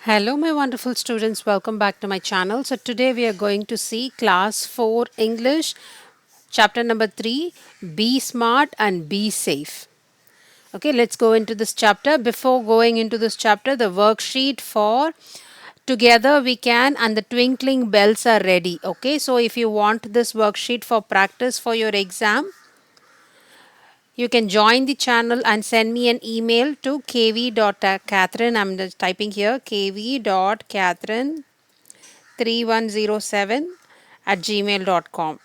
Hello, my wonderful students. Welcome back to my channel. So, today we are going to see class 4 English, chapter number 3, Be Smart and Be Safe. Okay, let's go into this chapter. Before going into this chapter, the worksheet for Together We Can and the Twinkling Bells are ready. Okay, so if you want this worksheet for practice for your exam, you can join the channel and send me an email to kv.catherine. I'm just typing here kv.catherine 3107 at gmail.com.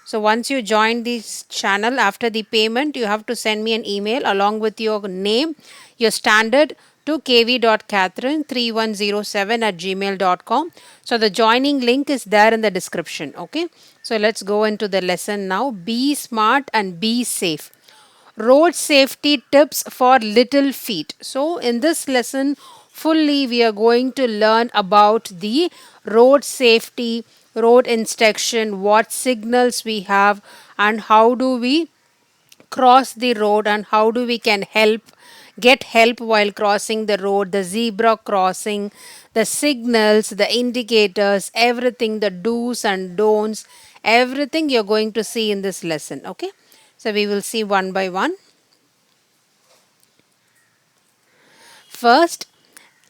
So once you join this channel, after the payment, you have to send me an email along with your name, your standard to kv.catherine3107 at gmail.com. So the joining link is there in the description. Okay. So let's go into the lesson now. Be smart and be safe. Road safety tips for little feet. So in this lesson fully we are going to learn about the road safety, road inspection, what signals we have, and how do we cross the road, and how do we can get help while crossing the road, the zebra crossing, the signals, the indicators, everything, the do's and don'ts, everything you're going to see in this lesson. Okay, so we will see one by one. First,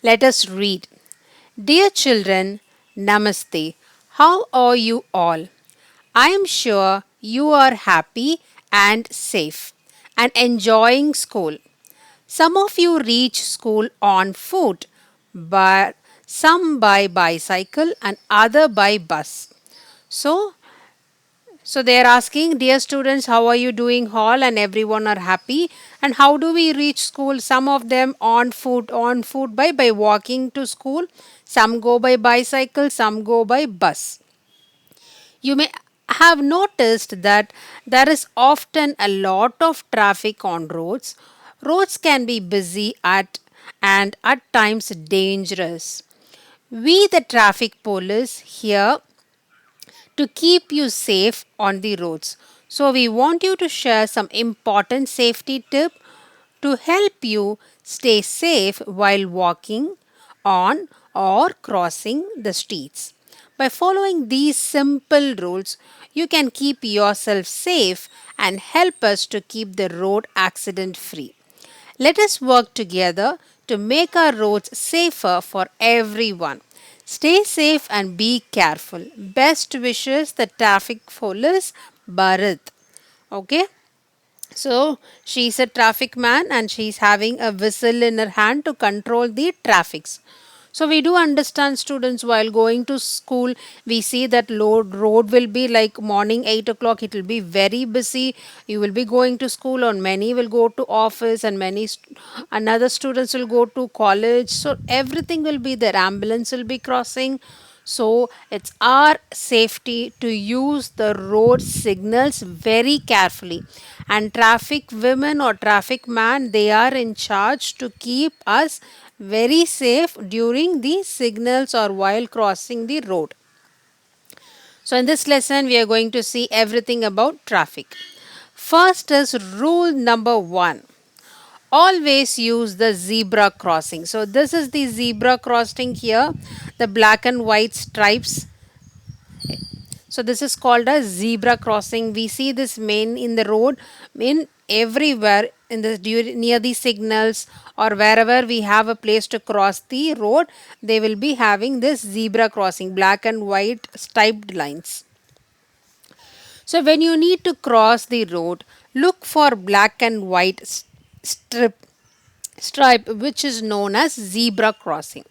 let us read. Dear children, Namaste. How are you all? I am sure you are happy and safe and enjoying school. Some of you reach school on foot, but some by bicycle and other by bus. So so they are asking, dear students, how are you doing all? And everyone are happy. And how do we reach school? Some of them on foot by walking to school. Some go by bicycle, some go by bus. You may have noticed that there is often a lot of traffic on roads. Roads can be busy and at times dangerous. We, the traffic police, here to keep you safe on the roads. So we want you to share some important safety tip to help you stay safe while walking on or crossing the streets. By following these simple rules, you can keep yourself safe and help us to keep the road accident free. Let us work together to make our roads safer for everyone. Stay safe and be careful. Best wishes, the traffic police, Bharat. Okay. So she's a traffic man and she's having a whistle in her hand to control the traffics. So we do understand students while going to school, we see that road will be like morning 8 o'clock, it will be very busy. You will be going to school, or many will go to office, and another students will go to college. So everything will be there. Ambulance will be crossing. So it's our safety to use the road signals very carefully. And traffic women or traffic man, they are in charge to keep us very safe during the signals or while crossing the road. So in this lesson, we are going to see everything about traffic. First is rule number 1. Always use the zebra crossing. So this is the zebra crossing here, the black and white stripes. So this is called a zebra crossing. We see this main in the road, in everywhere in the near the signals or wherever we have a place to cross the road, they will be having this zebra crossing, black and white striped lines. So when you need to cross the road, look for black and white stripe which is known as zebra crossing.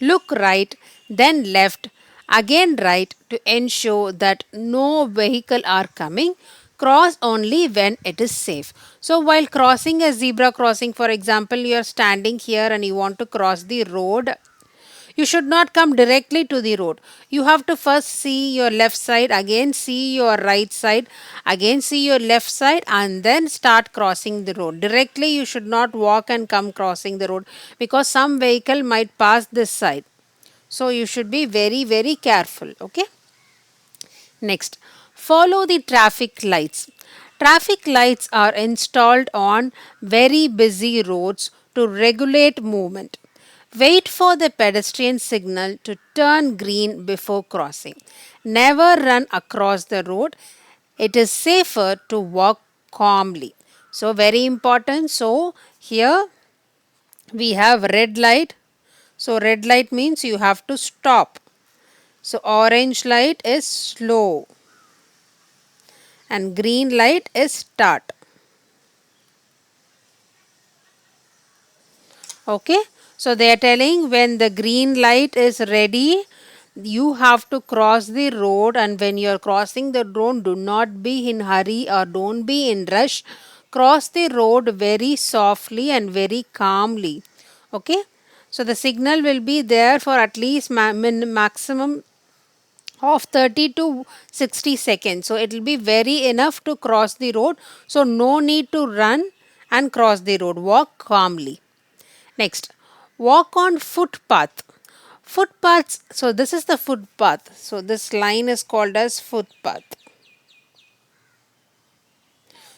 Look right, then left, again right to ensure that no vehicle are coming. Cross only when it is safe. So while crossing a zebra crossing, for example, you are standing here and you want to cross the road, you should not come directly to the road. You have to first see your left side, again see your right side, again see your left side, and then start crossing the road. Directly you should not walk and come crossing the road, because some vehicle might pass this side. So you should be very, very careful. Okay. Next, follow the traffic lights. Traffic lights are installed on very busy roads to regulate movement. Wait for the pedestrian signal to turn green before crossing. Never run across the road. It is safer to walk calmly. So, very important. So, here we have red light. So, red light means you have to stop. So, orange light is slow and green light is start. Okay, so they are telling when the green light is ready, you have to cross the road, and when you are crossing the road, do not be in hurry or don't be in rush. Cross the road very softly and very calmly. Okay, so the signal will be there for at least maximum of 30 to 60 seconds. So it will be very enough to cross the road. So no need to run and cross the road. Walk calmly. Next, walk on footpath. Footpaths, so this is the footpath. So this line is called as footpath.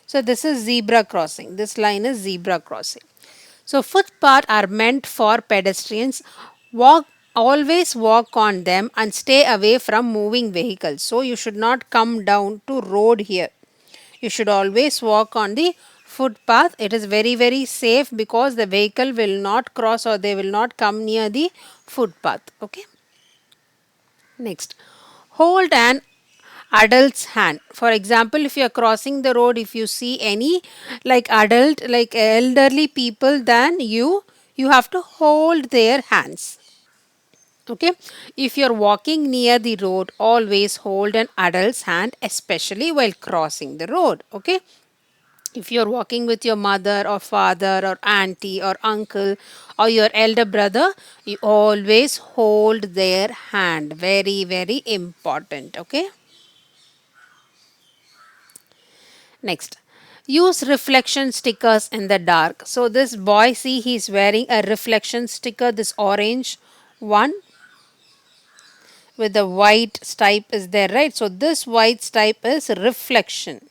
So this is zebra crossing. This line is zebra crossing. So footpaths are meant for pedestrians. Walk Always walk on them and stay away from moving vehicles. So you should not come down to road here. You should always walk on the footpath. It is very, very safe because the vehicle will not cross or they will not come near the footpath. Okay. Next, hold an adult's hand. For example, if you are crossing the road, if you see any like adult, like elderly people than you have to hold their hands. Okay, if you're walking near the road, always hold an adult's hand, especially while crossing the road. Okay, if you're walking with your mother or father or auntie or uncle or your elder brother, you always hold their hand. Very, very important. Okay, next. Use reflection stickers in the dark. So this boy, see, he's wearing a reflection sticker, this orange one with the white stripe is there, right? So this white stripe is reflection.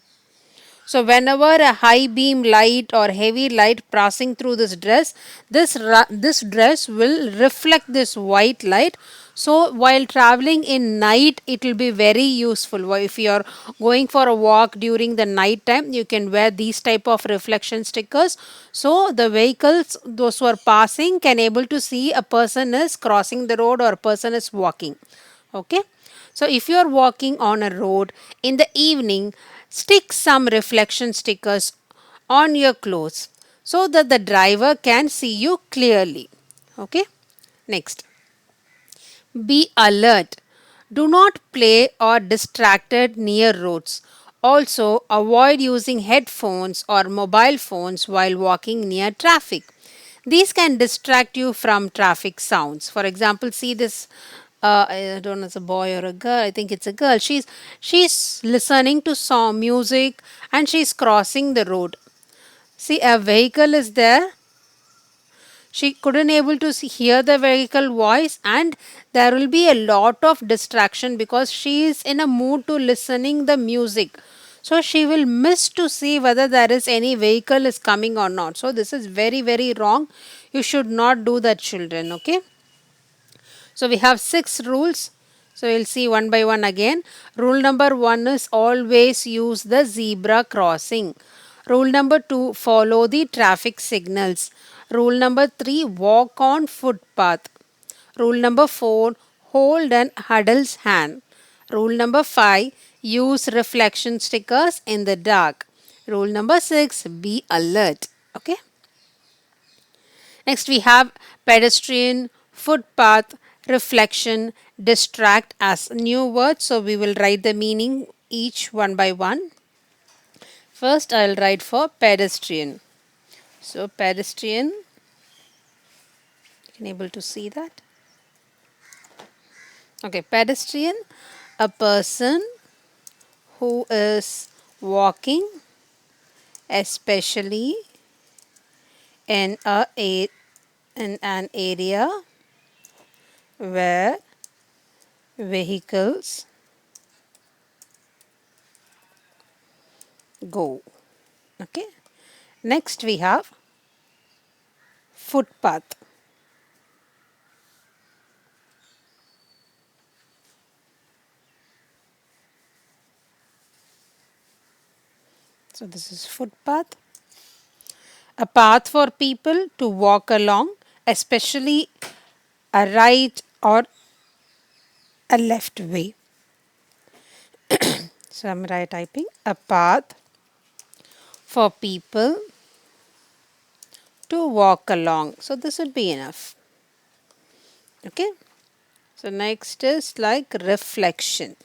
So whenever a high beam light or heavy light passing through this dress, this dress will reflect this white light. So while traveling in night, it will be very useful. If you are going for a walk during the night time, you can wear these type of reflection stickers. So the vehicles, those who are passing, can able to see a person is crossing the road or a person is walking. Okay, so if you are walking on a road in the evening, stick some reflection stickers on your clothes so that the driver can see you clearly. Okay, next, be alert. Do not play or distracted near roads. Also, avoid using headphones or mobile phones while walking near traffic. These can distract you from traffic sounds. For example, see this. I don't know, it's a boy or a girl. I think it's a girl. She's listening to song music and she's crossing the road. See, a vehicle is there. She couldn't able to hear the vehicle voice, and there will be a lot of distraction because she is in a mood to listening the music. So she will miss to see whether there is any vehicle is coming or not. So this is very, very wrong. You should not do that, children. Okay. So we have 6 rules. So we'll see one by one again. Rule number 1 is always use the zebra crossing. Rule number 2, follow the traffic signals. Rule number 3, walk on footpath. Rule number 4, hold an adult's hand. Rule number 5, use reflection stickers in the dark. Rule number 6, be alert. Okay. Next, we have pedestrian, footpath, reflection, distract as new words. So, we will write the meaning each one by one. First, I will write for pedestrian. So, pedestrian, you can able to see that. Okay, pedestrian, a person who is walking, especially in in an area where vehicles go. Okay. Next we have footpath. So this is footpath. A path for people to walk along, especially a right or a left way. So I'm right typing a path for people to walk along. So this would be enough. Okay. So next is like reflection.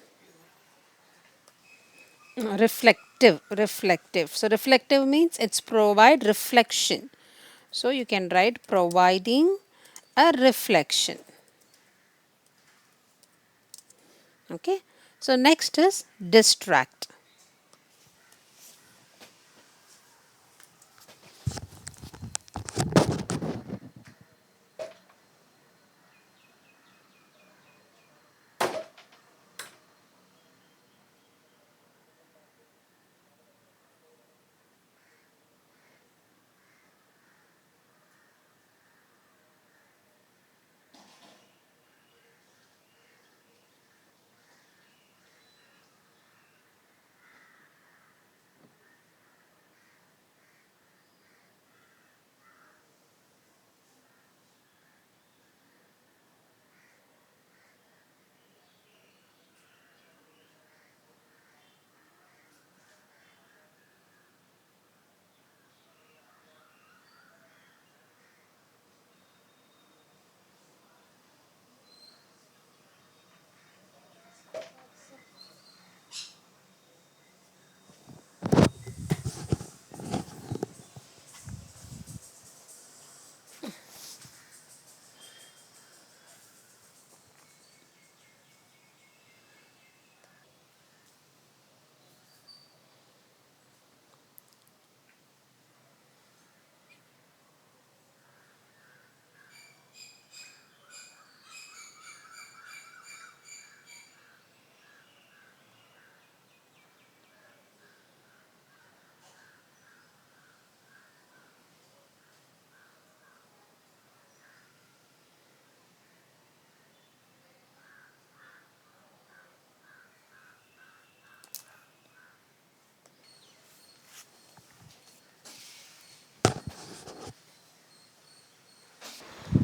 Reflective. So reflective means it's provide reflection. So you can write providing a reflection. Okay. So next is distract.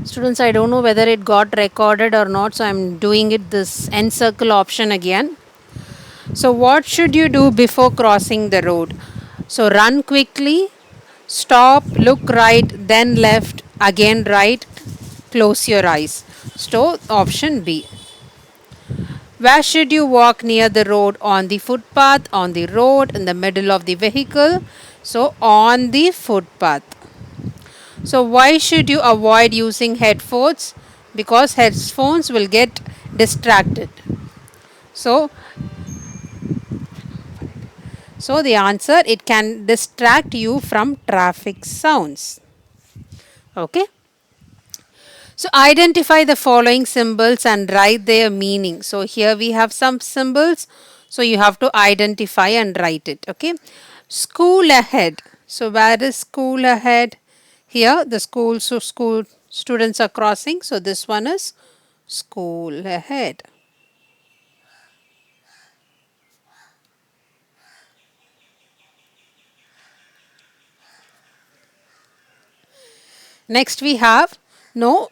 Students, I don't know whether it got recorded or not, so I'm doing it this end circle option again. So, what should you do before crossing the road? So, run quickly, stop, look right, then left, again right, close your eyes. So, option B. Where should you walk near the road? On the footpath, on the road, in the middle of the vehicle? So, on the footpath. So, why should you avoid using headphones? Because headphones will get distracted. So, so the answer, it can distract you from traffic sounds. Okay. So identify the following symbols and write their meaning. So here we have some symbols. So you have to identify and write it. Okay. School ahead. So where is school ahead? Here the school, so school students are crossing. So this one is school ahead. Next we have no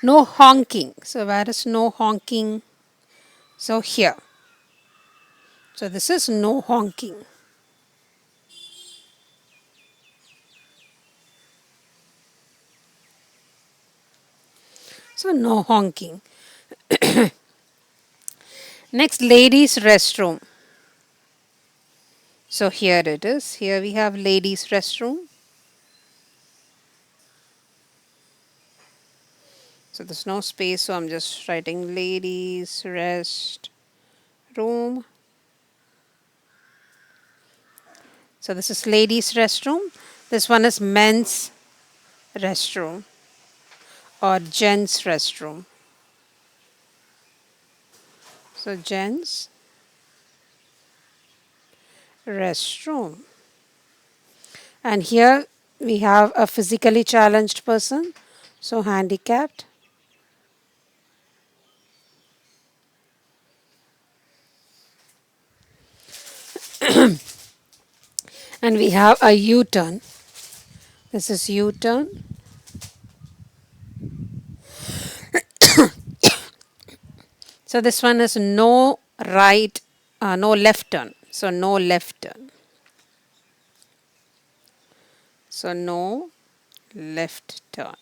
no honking. So where is no honking? So here. So this is no honking. So no honking. Next, ladies' restroom. So here it is. Here we have ladies' restroom. So there's no space, so I'm just writing ladies' rest room. So this is ladies' restroom. This one is men's restroom or gents' restroom. So gents' restroom. And here we have a physically challenged person. So handicapped. And we have a U-turn. This is U-turn. So this one is no left turn. So no left turn. So no left turn.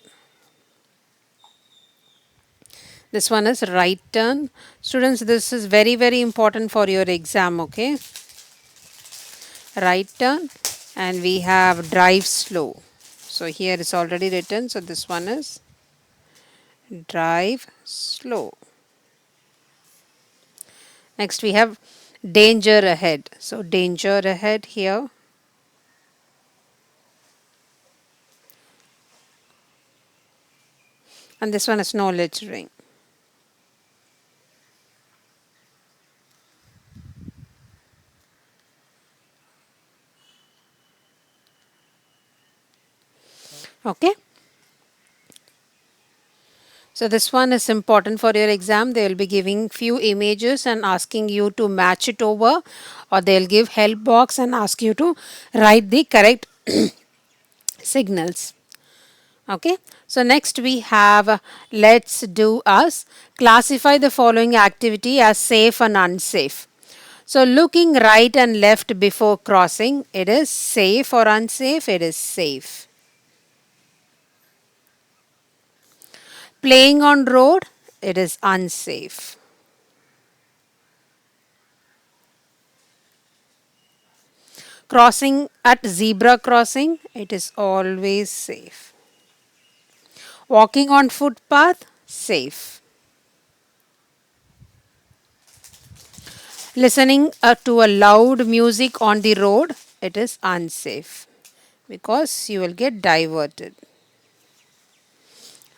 This one is right turn. Students, this is very, very important for your exam, okay? Right turn. And we have drive slow. So here it's already written. So this one is drive slow. Next we have danger ahead. So danger ahead here. And this one is no littering. Okay. So this one is important for your exam. They will be giving few images and asking you to match it over, or they'll give help box and ask you to write the correct signals. Okay. So next we have let's do us. Classify the following activity as safe and unsafe. So looking right and left before crossing, it is safe or unsafe? It is safe. Playing on road, it is unsafe. Crossing at zebra crossing, it is always safe. Walking on footpath, safe. Listening to a loud music on the road, it is unsafe because you will get diverted.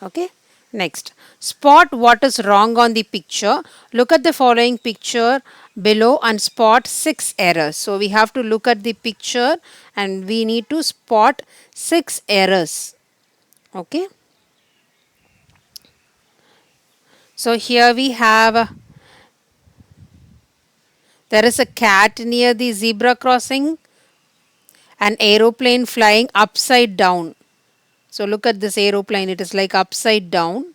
Okay. Next, spot what is wrong on the picture. Look at the following picture below and spot 6 errors. So we have to look at the picture and we need to spot 6 errors. Okay. So here we have there is a cat near the zebra crossing, an aeroplane flying upside down. So look at this aeroplane, it is like upside down.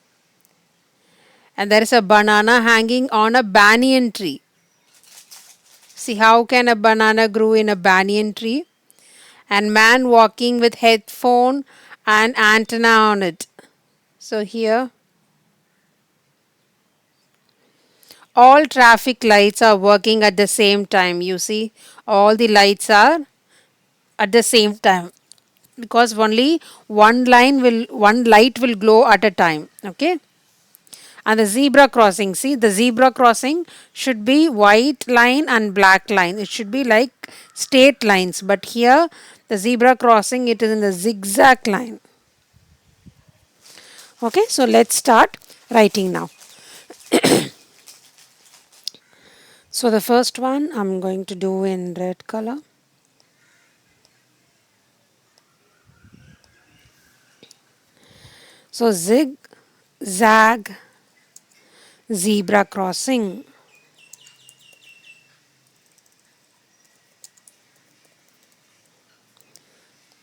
And there is a banana hanging on a banyan tree. See, how can a banana grow in a banyan tree? And man walking with headphone and antenna on it. So here all traffic lights are working at the same time. You see, all the lights are at the same time because only one light will glow at a time. Okay. And the zebra crossing, see, the zebra crossing should be white line and black line. It should be like straight lines, but here the zebra crossing, it is in the zigzag line. Okay, so let's start writing now. So the first one I'm going to do in red color. So zig zag zebra crossing.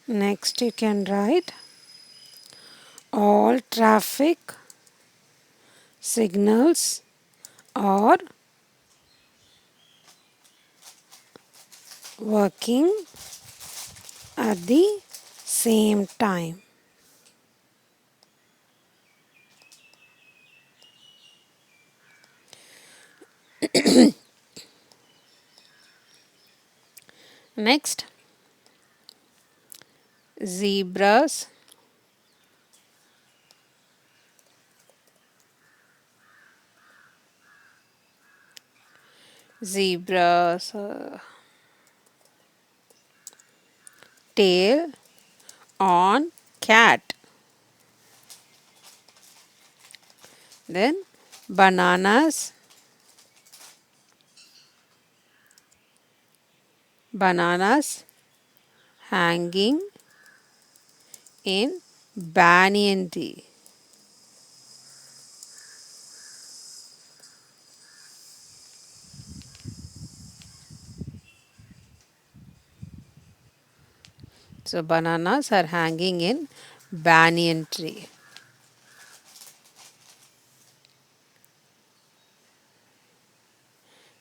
Next you can write all traffic signals are working at the same time. Next, zebras zebras tail on cat. Then bananas hanging in banyan tree. So bananas are hanging in banyan tree.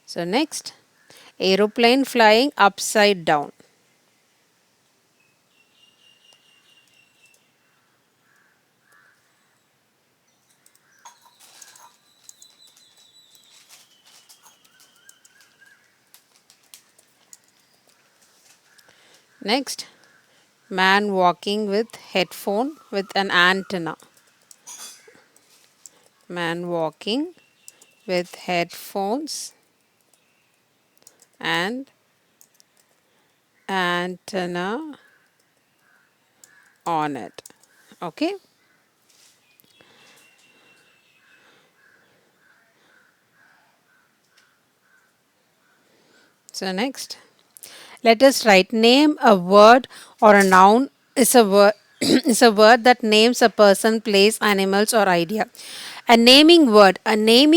So next, aeroplane flying upside down. Next, man walking with headphone with an antenna. Man walking with headphones and antenna on it. Okay. So next, let us write name a word or a noun is a word is a word that names a person, place, animals or idea. A naming word a noun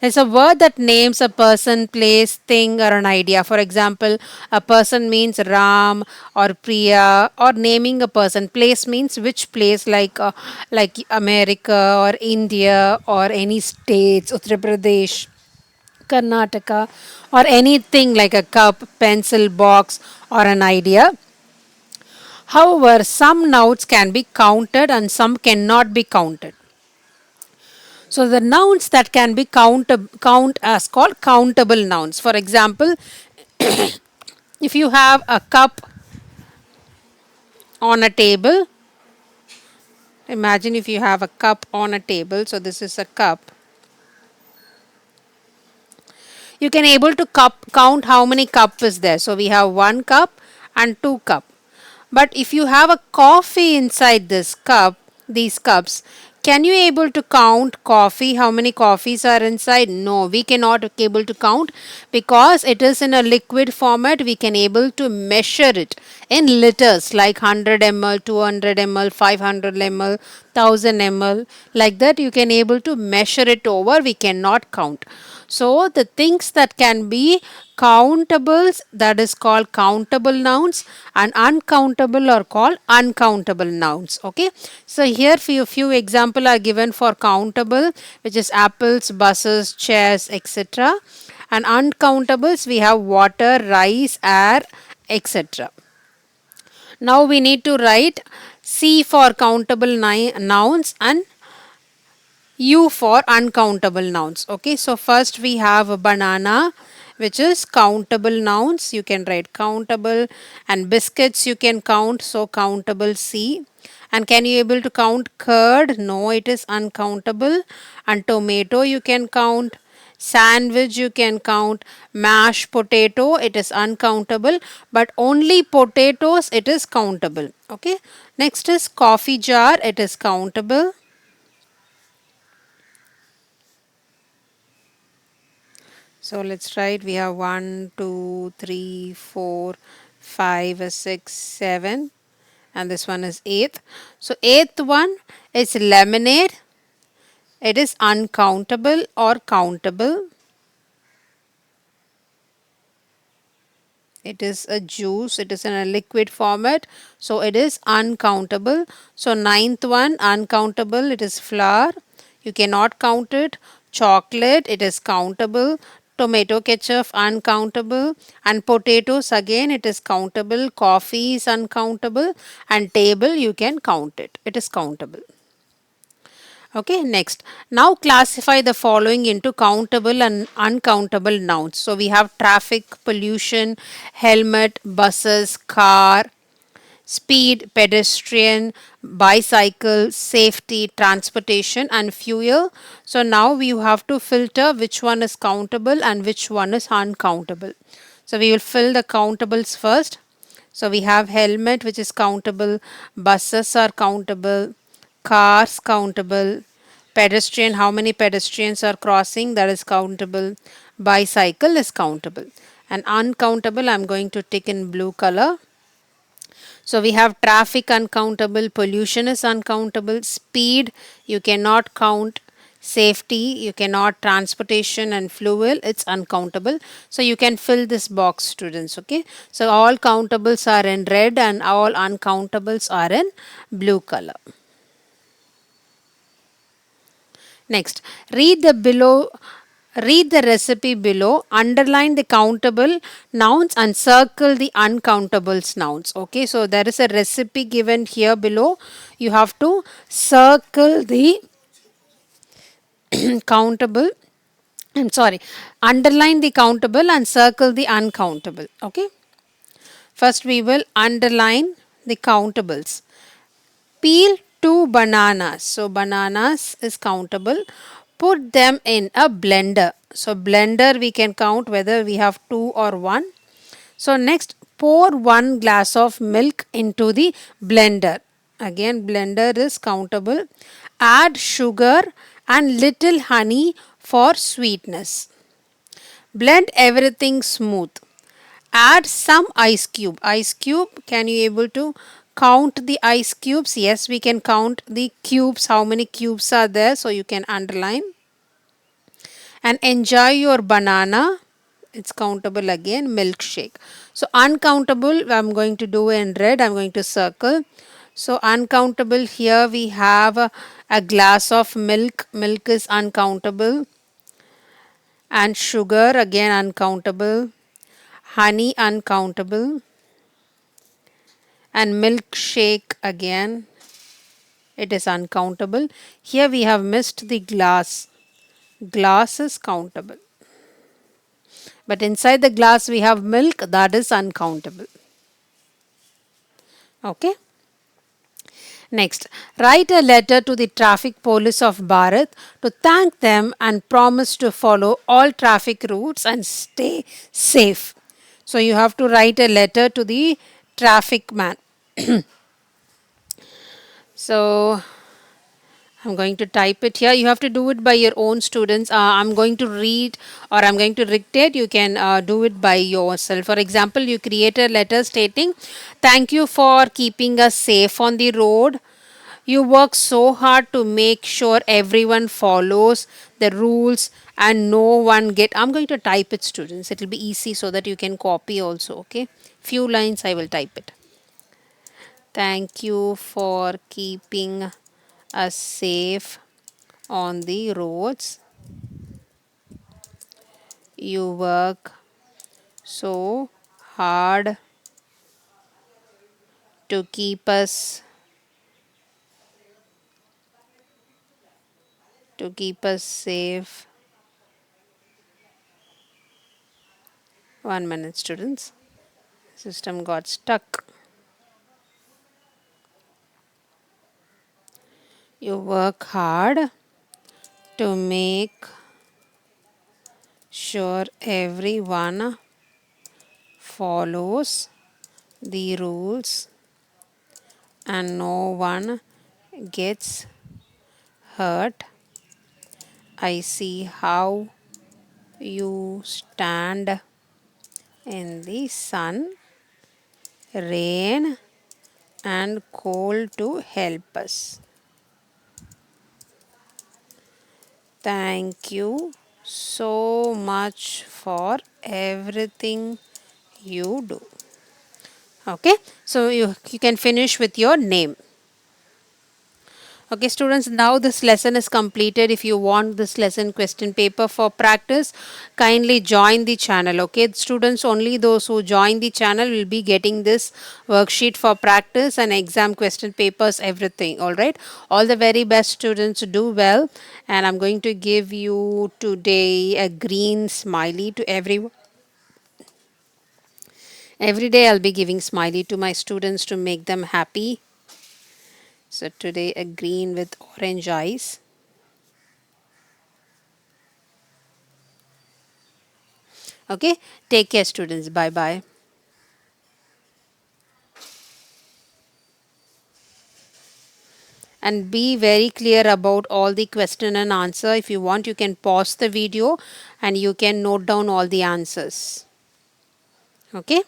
is a word that names a person, place, thing or an idea. For example, a person means Ram or Priya, or naming a person. Place means which place, like America or India or any states, Uttar Pradesh, Karnataka, or anything like a cup, pencil, box, or an idea. However, some nouns can be counted and some cannot be counted. So the nouns that can be count as called countable nouns. For example, if you have a cup on a table, imagine if you have a cup on a table. So this is a cup. You can able to count how many cup is there. So we have one cup and two cup. But if you have a coffee inside this cup, these cups, can you able to count coffee? How many coffees are inside? No, we cannot able to count because it is in a liquid format. We can able to measure it in liters like 100 ml, 200 ml, 500 ml, 1000 ml. Like that, you can able to measure it over. We cannot count. So the things that can be countables, that is called countable nouns, and uncountable are called uncountable nouns. Okay. So here few example are given for countable, which is apples, buses, chairs, etc. And uncountables we have water, rice, air, etc. Now we need to write C for countable nouns and U for uncountable nouns. Okay, so first we have a banana, which is countable nouns. You can write countable, and biscuits you can count, so countable C. And can you able to count curd? No, it is uncountable. And tomato you can count. Sandwich you can count. Mashed potato, it is uncountable, but only potatoes it is countable. Okay. Next is coffee jar, it is countable. So let's write, we have 1, 2, 3, 4, 5, 6, 7, and this one is eighth. So eighth one is lemonade. It is uncountable or countable. It is a juice. It is in a liquid format. So it is uncountable. So ninth one, uncountable. It is flour. You cannot count it. Chocolate. It is countable. Tomato ketchup uncountable. And potatoes again it is countable. Coffee is uncountable. And table you can count it. It is countable. Okay, next. Now classify the following into countable and uncountable nouns. So we have traffic, pollution, helmet, buses, car, speed, pedestrian, bicycle, safety, transportation, and fuel. So now we have to filter which one is countable and which one is uncountable. So we will fill the countables first. So we have helmet, which is countable, buses are countable, cars countable, pedestrian, how many pedestrians are crossing, that is countable, bicycle is countable, and uncountable I'm going to tick in blue color. So we have traffic uncountable, pollution is uncountable, speed you cannot count, Safety, you cannot. Transportation and fuel, it's uncountable. So you can fill this box, students. Okay, so all countables are in red and all uncountables are in blue color. Next, read the below. Read the recipe below, underline the countable nouns and circle the uncountables nouns. Okay, so there is a recipe given here below. You have to circle the countable. I'm sorry, underline the countable and circle the uncountable. Okay, first we will underline the countables. Peel two bananas. So bananas is countable. Put them in a blender. So blender we can count whether we have two or one. So next pour 1 glass of milk into the blender. Again blender is countable. Add sugar and little honey for sweetness. Blend everything smooth. Add some ice cube. Ice cube, can you able to count the ice cubes? Yes, we can count the cubes, how many cubes are there. So you can underline. And enjoy your banana. It's countable again, milkshake. So uncountable, I'm going to do in red, I'm going to circle. So uncountable, here we have a glass of milk. Milk is uncountable. And sugar, again uncountable. Honey, uncountable. And milkshake, again it is uncountable. Here we have missed the glass. Glass is countable. But inside the glass we have milk, that is uncountable. Okay. Next, write a letter to the traffic police of Bharat to thank them and promise to follow all traffic routes and stay safe. So you have to write a letter to the traffic man. So I'm going to type it here. You have to do it by your own, students. I'm going to read or I'm going to dictate. You can do it by yourself. For example, you create a letter stating, thank you for keeping us safe on the road. You work so hard to make sure everyone follows the rules and no one get. I'm going to type it, students. It will be easy so that you can copy also. Okay. Few lines I will type it. Thank you for keeping us safe on the roads. You work so hard to keep us safe. 1 minute, students. System got stuck. You work hard to make sure everyone follows the rules and no one gets hurt. I see how you stand in the sun, rain, and cold to help us. Thank you so much for everything you do. Okay, so you can finish with your name. Okay, students, now this lesson is completed. If you want this lesson question paper for practice, kindly join the channel. Okay, students, only those who join the channel will be getting this worksheet for practice and exam question papers, everything. All right, all the very best, students. Do well, and I'm going to give you today a green smiley to everyone. Every day I'll be giving smiley to my students to make them happy. So today a green with orange eyes. Okay, take care, students. Bye bye. And be very clear about all the question and answer. If you want, you can pause the video and you can note down all the answers. Okay.